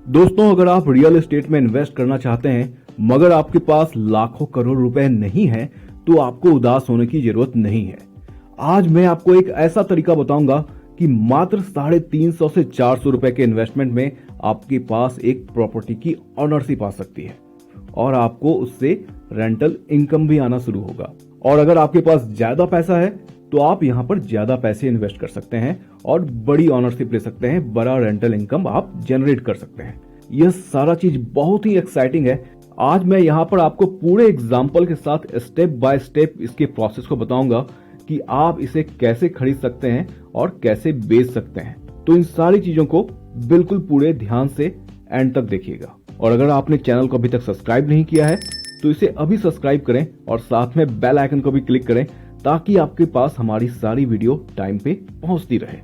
दोस्तों, अगर आप रियल एस्टेट में इन्वेस्ट करना चाहते हैं मगर आपके पास लाखों करोड़ रुपए नहीं है तो आपको उदास होने की जरूरत नहीं है। आज मैं आपको एक ऐसा तरीका बताऊंगा कि मात्र 350 से 400 रुपए के इन्वेस्टमेंट में आपके पास एक प्रॉपर्टी की ऑनरशिप आ सकती है और आपको उससे रेंटल इनकम भी आना शुरू होगा। और अगर आपके पास ज्यादा पैसा है तो आप यहाँ पर ज्यादा पैसे इन्वेस्ट कर सकते हैं और बड़ी ऑनरशिप ले सकते हैं, बड़ा रेंटल इनकम आप जनरेट कर सकते हैं। यह सारा चीज बहुत ही एक्साइटिंग है। आज मैं यहाँ पर आपको पूरे एग्जाम्पल के साथ स्टेप बाय स्टेप इसके प्रोसेस को बताऊंगा कि आप इसे कैसे खरीद सकते हैं और कैसे बेच सकते हैं। तो इन सारी चीजों को बिल्कुल पूरे ध्यान से एंड तक देखिएगा। और अगर आपने चैनल को अभी तक सब्सक्राइब नहीं किया है तो इसे अभी सब्सक्राइब करें और साथ में बेल आइकन को भी क्लिक करें ताकि आपके पास हमारी सारी वीडियो टाइम पे पहुंचती रहे।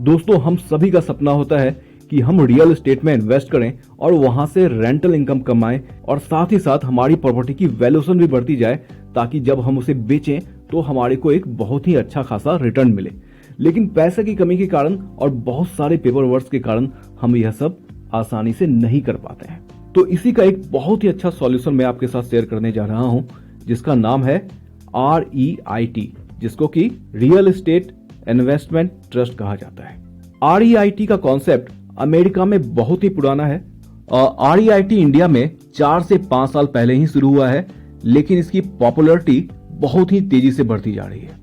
दोस्तों, हम सभी का सपना होता है कि हम रियल एस्टेट में इन्वेस्ट करें और वहां से रेंटल इनकम कमाएं और साथ ही साथ हमारी प्रॉपर्टी की वैल्यूएशन भी बढ़ती जाए ताकि जब हम उसे बेचें तो हमारे को एक बहुत ही अच्छा खासा रिटर्न मिले। लेकिन पैसे की कमी के कारण और बहुत सारे पेपर वर्क के कारण हम यह सब आसानी से नहीं कर पाते हैं। तो इसी का एक बहुत ही अच्छा सॉल्यूशन मैं आपके साथ शेयर करने जा रहा हूं जिसका नाम है REIT, जिसको कि रियल एस्टेट इन्वेस्टमेंट ट्रस्ट कहा जाता है। REIT का कॉन्सेप्ट अमेरिका में बहुत ही पुराना है। REIT इंडिया में 4 से 5 साल पहले ही शुरू हुआ है, लेकिन इसकी पॉपुलैरिटी बहुत ही तेजी से बढ़ती जा रही है।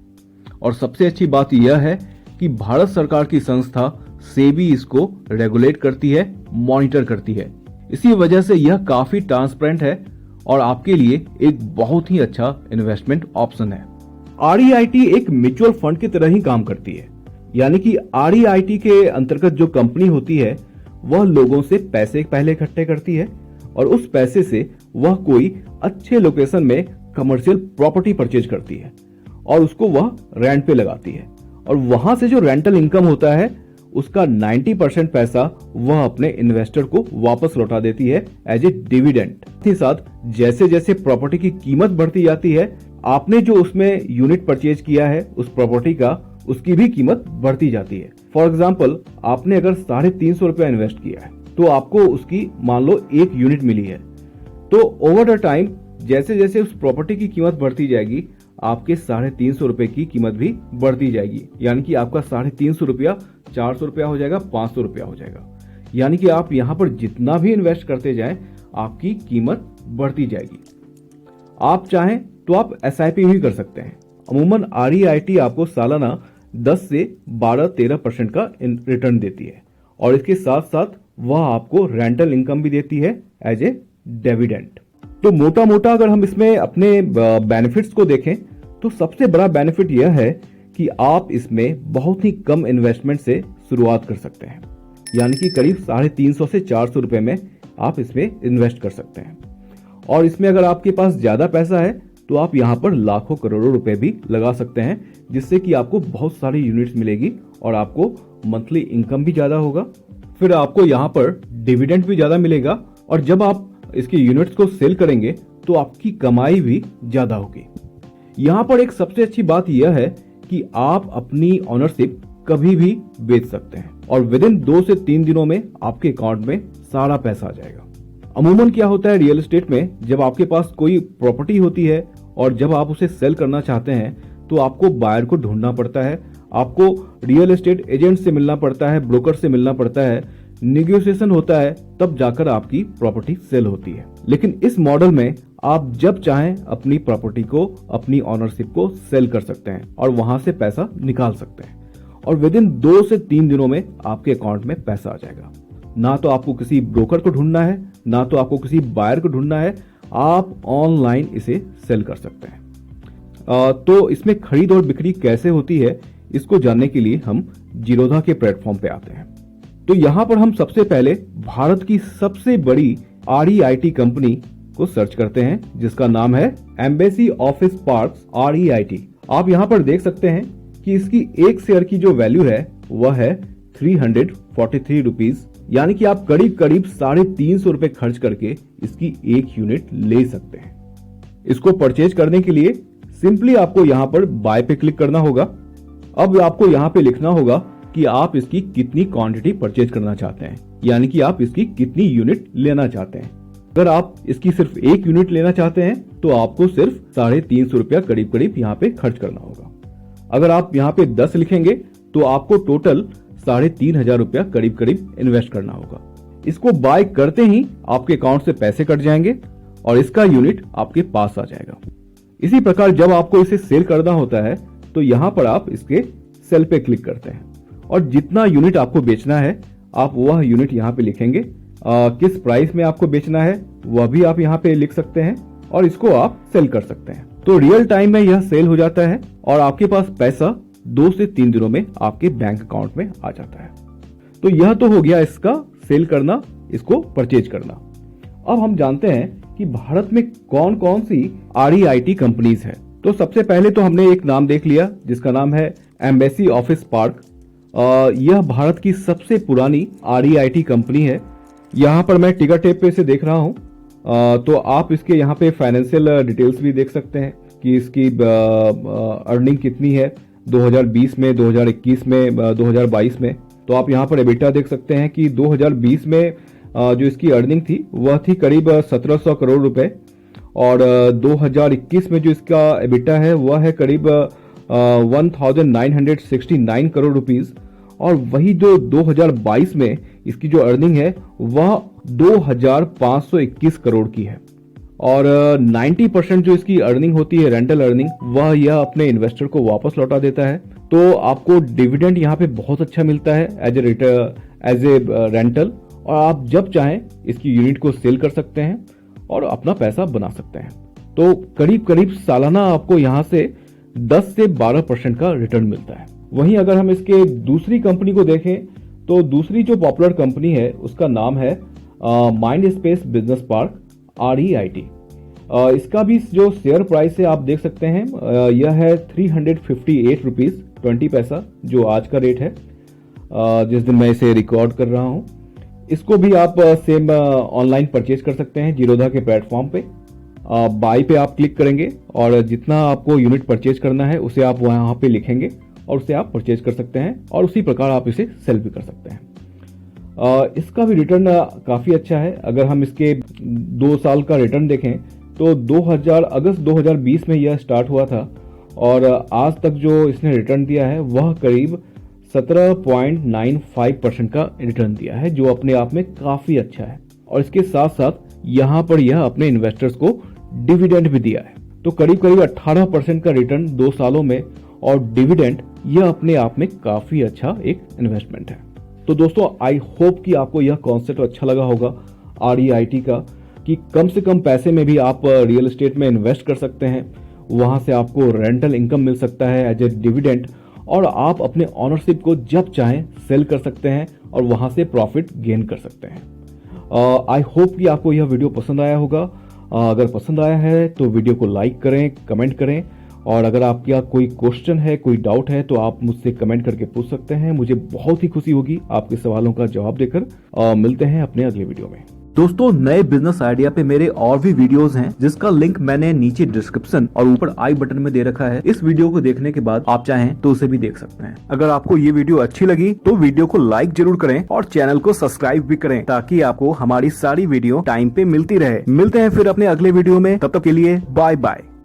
और सबसे अच्छी बात यह है कि भारत सरकार की संस्था सेबी इसको रेगुलेट करती है, मॉनिटर करती है। इसी वजह से यह काफी ट्रांसपेरेंट है और आपके लिए एक बहुत ही अच्छा इन्वेस्टमेंट ऑप्शन है। REIT एक म्यूचुअल फंड की तरह ही काम करती है, यानी कि REIT के अंतर्गत जो कंपनी होती है वह लोगों से पैसे पहले इकट्ठे करती है और उस पैसे से वह कोई अच्छे लोकेशन में कमर्शियल प्रॉपर्टी परचेज करती है और उसको वह रेंट पे लगाती है और वहां से जो रेंटल इनकम होता है उसका 90% पैसा वह अपने इन्वेस्टर को वापस लौटा देती है एज ए डिविडेंड। साथ ही साथ जैसे जैसे प्रॉपर्टी की कीमत बढ़ती जाती है, आपने जो उसमें यूनिट परचेज किया है उस प्रॉपर्टी का, उसकी भी कीमत बढ़ती जाती है। फॉर एग्जाम्पल, आपने अगर 350 रुपया इन्वेस्ट किया है तो आपको उसकी मान लो 1 यूनिट मिली है। तो ओवर द टाइम जैसे जैसे उस प्रॉपर्टी की कीमत बढ़ती जाएगी आपके 350 रुपए की कीमत भी बढ़ती जाएगी, यानी कि आपका 350 रुपया 400 रुपया हो जाएगा, 500 रुपया हो जाएगा। यानी कि आप यहाँ पर जितना भी इन्वेस्ट करते जाएं आपकी कीमत बढ़ती जाएगी। आप चाहें तो आप SIP भी कर सकते हैं। अमूमन REIT आपको सालाना 10 से 12-13% का रिटर्न देती है और इसके साथ साथ वह आपको रेंटल इनकम भी देती है एज ए डिविडेंड। तो मोटा मोटा अगर हम इसमें अपने बेनिफिट्स को देखें तो सबसे बड़ा बेनिफिट यह है कि आप इसमें बहुत ही कम इन्वेस्टमेंट से शुरुआत कर सकते हैं, यानी कि करीब 350 से 400 रुपए में आप इसमें इन्वेस्ट कर सकते हैं। और इसमें अगर आपके पास ज्यादा पैसा है तो आप यहाँ पर लाखों करोड़ों रुपए भी लगा सकते हैं, जिससे कि आपको बहुत सारी यूनिट्स मिलेगी और आपको मंथली इनकम भी ज्यादा होगा। फिर आपको यहाँ पर डिविडेंड भी ज्यादा मिलेगा और जब आप इसकी यूनिट्स को सेल करेंगे तो आपकी कमाई भी ज्यादा होगी। यहाँ पर एक सबसे अच्छी बात यह है कि आप अपनी ऑनरशिप कभी भी बेच सकते हैं और विद इन 2 से 3 दिनों में आपके अकाउंट में सारा पैसा आ जाएगा। अमूमन क्या होता है रियल एस्टेट में, जब आपके पास कोई प्रॉपर्टी होती है और जब आप उसे सेल करना चाहते हैं तो आपको बायर को ढूंढना पड़ता है, आपको रियल एस्टेट एजेंट से मिलना पड़ता है, ब्रोकर से मिलना पड़ता है, निगोशिएशन होता है, तब जाकर आपकी प्रॉपर्टी सेल होती है। लेकिन इस मॉडल में आप जब चाहें अपनी प्रॉपर्टी को, अपनी ऑनरशिप को सेल कर सकते हैं और वहां से पैसा निकाल सकते हैं और विद इन 2 से 3 दिनों में आपके अकाउंट में पैसा आ जाएगा। ना तो आपको किसी ब्रोकर को ढूंढना है, ना तो आपको किसी बायर को ढूंढना है, आप ऑनलाइन इसे सेल कर सकते हैं। तो इसमें खरीद और बिक्री कैसे होती है इसको जानने के लिए हम जीरोधा के प्लेटफॉर्म पे आते हैं। तो यहाँ पर हम सबसे पहले भारत की सबसे बड़ी REIT कंपनी को सर्च करते हैं जिसका नाम है एम्बेसी ऑफिस पार्क्स REIT। आप यहाँ पर देख सकते हैं कि इसकी एक शेयर की जो वैल्यू है वह है 343 रुपीज, यानी कि आप करीब करीब 350 रुपए खर्च करके इसकी 1 यूनिट ले सकते हैं। इसको परचेज करने के लिए सिंपली आपको यहाँ पर बाय पे क्लिक करना होगा। अब आपको यहाँ पे लिखना होगा कि आप इसकी कितनी क्वांटिटी परचेज करना चाहते हैं, यानी कि आप इसकी कितनी यूनिट लेना चाहते हैं। अगर आप इसकी सिर्फ 1 यूनिट लेना चाहते हैं तो आपको सिर्फ 350 रुपया करीब करीब यहाँ पे खर्च करना होगा। अगर आप यहाँ पे 10 लिखेंगे तो आपको टोटल 3500 रुपया करीब करीब इन्वेस्ट करना होगा। इसको बाय करते ही आपके अकाउंट से पैसे कट जाएंगे और इसका यूनिट आपके पास आ जाएगा। इसी प्रकार जब आपको इसे सेल करना होता है तो यहाँ पर आप इसके सेल पे क्लिक करते हैं और जितना यूनिट आपको बेचना है आप वह यूनिट यहाँ पे लिखेंगे। किस प्राइस में आपको बेचना है वह भी आप यहाँ पे लिख सकते हैं और इसको आप सेल कर सकते हैं। तो रियल टाइम में यह सेल हो जाता है और आपके पास पैसा 2 से 3 दिनों में आपके बैंक अकाउंट में आ जाता है। तो यह तो हो गया इसका सेल करना, इसको परचेज करना। अब हम जानते हैं कि भारत में कौन कौन सी REIT कंपनीज है। तो सबसे पहले तो हमने एक नाम देख लिया जिसका नाम है एम्बेसी ऑफिस पार्क। यह भारत की सबसे पुरानी REIT कंपनी है। यहाँ पर मैं टिकर टेप पे से देख रहा हूँ। तो आप इसके यहाँ पे फाइनेंशियल डिटेल्स भी देख सकते हैं कि इसकी अर्निंग कितनी है 2020 में, 2021 में, 2022 में। तो आप यहाँ पर एबिटा देख सकते हैं कि 2020 में जो इसकी अर्निंग थी वह थी करीब 1700 करोड़ रुपए और 2021 में जो इसका एबिटा है वह है करीब 1969 करोड़ रुपीस और वही जो 2022 में इसकी जो अर्निंग है वह 2521 करोड़ की है। और 90% जो इसकी अर्निंग होती है रेंटल अर्निंग वह यह अपने इन्वेस्टर को वापस लौटा देता है। तो आपको डिविडेंड यहाँ पे बहुत अच्छा मिलता है एज ए रेंटल और आप जब चाहें इसकी यूनिट को सेल कर सकते हैं और अपना पैसा बना सकते हैं। तो करीब करीब सालाना आपको यहाँ से 10 से 12% का रिटर्न मिलता है। वहीं अगर हम इसके दूसरी कंपनी को देखें तो दूसरी जो पॉपुलर कंपनी है उसका नाम है mind space business park REIT। इसका भी जो शेयर प्राइस है आप देख सकते हैं यह है 358 रुपीज 20 पैसा जो आज का रेट है जिस दिन मैं इसे रिकॉर्ड कर रहा हूं। इसको भी आप सेम ऑनलाइन परचेज कर सकते हैं जीरोधा के प्लेटफॉर्म पे। बाय पे आप क्लिक करेंगे और जितना आपको यूनिट परचेज करना है उसे आप वहां पे लिखेंगे और उसे आप परचेज कर सकते हैं और उसी प्रकार आप इसे सेल भी कर सकते हैं। इसका भी रिटर्न काफी अच्छा है। अगर हम इसके 2 साल का रिटर्न देखें तो अगस्त 2020 में यह स्टार्ट हुआ था और आज तक जो इसने रिटर्न दिया है वह करीब 17.95% का रिटर्न दिया है जो अपने आप में काफी अच्छा है। और इसके साथ साथ यहाँ पर यह अपने इन्वेस्टर्स को डिविडेंड भी दिया है। तो करीब करीब 18% का रिटर्न 2 सालों में और डिविडेंड यह अपने आप में काफी अच्छा एक इन्वेस्टमेंट है। तो दोस्तों आई होप कि आपको यह कॉन्सेप्ट अच्छा लगा होगा REIT का कि कम से कम पैसे में भी आप रियल एस्टेट में इन्वेस्ट कर सकते हैं। वहां से आपको रेंटल इनकम मिल सकता है एज ए डिविडेंड और आप अपने ओनरशिप को जब चाहें सेल कर सकते हैं और वहां से प्रॉफिट गेन कर सकते हैं। आई होप कि आपको यह वीडियो पसंद आया होगा। अगर पसंद आया है तो वीडियो को लाइक करें, कमेंट करें और अगर आपका कोई क्वेश्चन है, कोई डाउट है तो आप मुझसे कमेंट करके पूछ सकते हैं। मुझे बहुत ही खुशी होगी आपके सवालों का जवाब देकर। मिलते हैं अपने अगले वीडियो में। दोस्तों नए बिजनेस आइडिया पे मेरे और भी वीडियोस हैं जिसका लिंक मैंने नीचे डिस्क्रिप्शन और ऊपर आई बटन में दे रखा है। इस वीडियो को देखने के बाद आप चाहें तो उसे भी देख सकते हैं। अगर आपको ये वीडियो अच्छी लगी तो वीडियो को लाइक जरूर करें और चैनल को सब्सक्राइब भी करें ताकि आपको हमारी सारी वीडियो टाइम पे मिलती रहे। मिलते हैं फिर अपने अगले वीडियो में, तब तक के लिए बाय बाय।